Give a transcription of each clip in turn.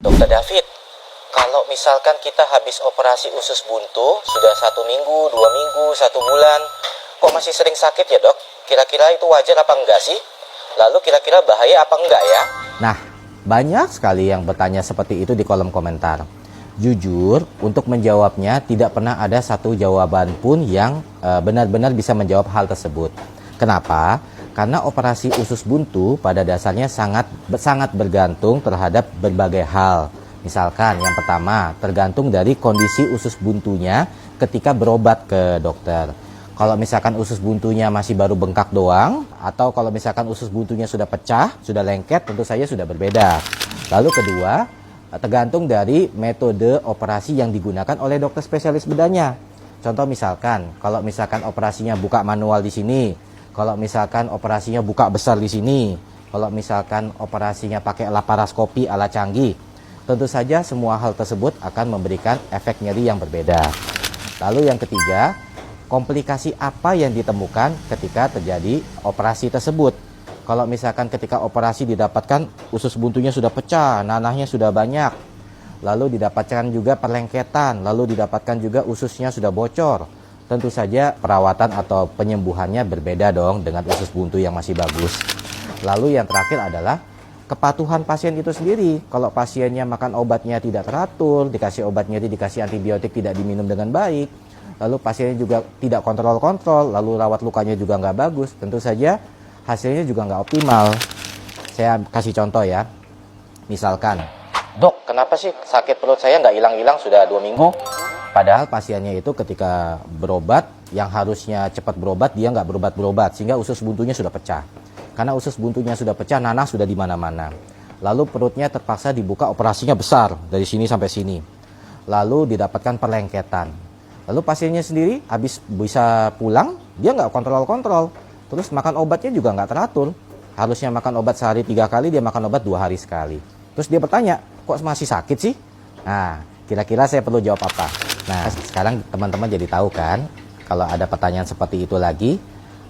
Dokter David, kalau misalkan kita habis operasi usus buntu, sudah 1 minggu, 2 minggu, 1 bulan, kok masih sering sakit ya dok? Kira-kira itu wajar apa enggak sih? Lalu kira-kira bahaya apa enggak ya? Nah, banyak sekali yang bertanya seperti itu di kolom komentar. Jujur, untuk menjawabnya tidak pernah ada satu jawaban pun yang benar-benar bisa menjawab hal tersebut. Kenapa? Karena operasi usus buntu pada dasarnya sangat bergantung terhadap berbagai hal. Misalkan yang pertama, tergantung dari kondisi usus buntunya ketika berobat ke dokter. Kalau misalkan usus buntunya masih baru bengkak doang, atau kalau misalkan usus buntunya sudah pecah, sudah lengket, tentu saja sudah berbeda. Lalu kedua, tergantung dari metode operasi yang digunakan oleh dokter spesialis bedahnya. Contoh misalkan, kalau misalkan operasinya buka manual di sini, kalau misalkan operasinya buka besar di sini, kalau misalkan operasinya pakai laparoskopi ala canggih, tentu saja semua hal tersebut akan memberikan efek nyeri yang berbeda. Lalu yang ketiga, komplikasi apa yang ditemukan ketika terjadi operasi tersebut. Kalau misalkan ketika operasi didapatkan usus buntunya sudah pecah, nanahnya sudah banyak, lalu didapatkan juga perlengketan, lalu didapatkan juga ususnya sudah bocor, tentu saja perawatan atau penyembuhannya berbeda dong dengan usus buntu yang masih bagus. Lalu yang terakhir adalah kepatuhan pasien itu sendiri. Kalau pasiennya makan obatnya tidak teratur, dikasih obat nyeri, dikasih antibiotik tidak diminum dengan baik, lalu pasiennya juga tidak kontrol-kontrol, lalu rawat lukanya juga nggak bagus, tentu saja hasilnya juga nggak optimal. Saya kasih contoh ya, misalkan, dok, kenapa sih sakit perut saya nggak hilang-hilang sudah 2 minggu? Padahal pasiennya itu ketika berobat, yang harusnya cepat berobat, dia nggak berobat-berobat, sehingga usus buntunya sudah pecah. Karena usus buntunya sudah pecah, nanah sudah di mana-mana. Lalu perutnya terpaksa dibuka, operasinya besar, dari sini sampai sini. Lalu didapatkan perlengketan. Lalu pasiennya sendiri habis bisa pulang, dia nggak kontrol-kontrol. Terus makan obatnya juga nggak teratur. Harusnya makan obat sehari 3 kali, dia makan obat 2 hari sekali. Terus dia bertanya, kok masih sakit sih? Nah, kira-kira saya perlu jawab apa? Nah, sekarang teman-teman jadi tahu kan, kalau ada pertanyaan seperti itu lagi,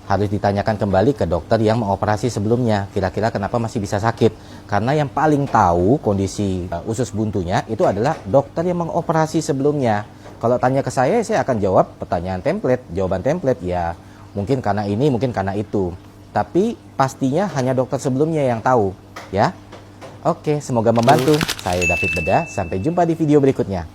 harus ditanyakan kembali ke dokter yang mengoperasi sebelumnya. Kira-kira kenapa masih bisa sakit? Karena yang paling tahu kondisi usus buntunya itu adalah dokter yang mengoperasi sebelumnya. Kalau tanya ke saya akan jawab pertanyaan template, jawaban template ya. Mungkin karena ini, mungkin karena itu. Tapi pastinya hanya dokter sebelumnya yang tahu, ya. Oke, semoga membantu. Saya David Bedah, sampai jumpa di video berikutnya.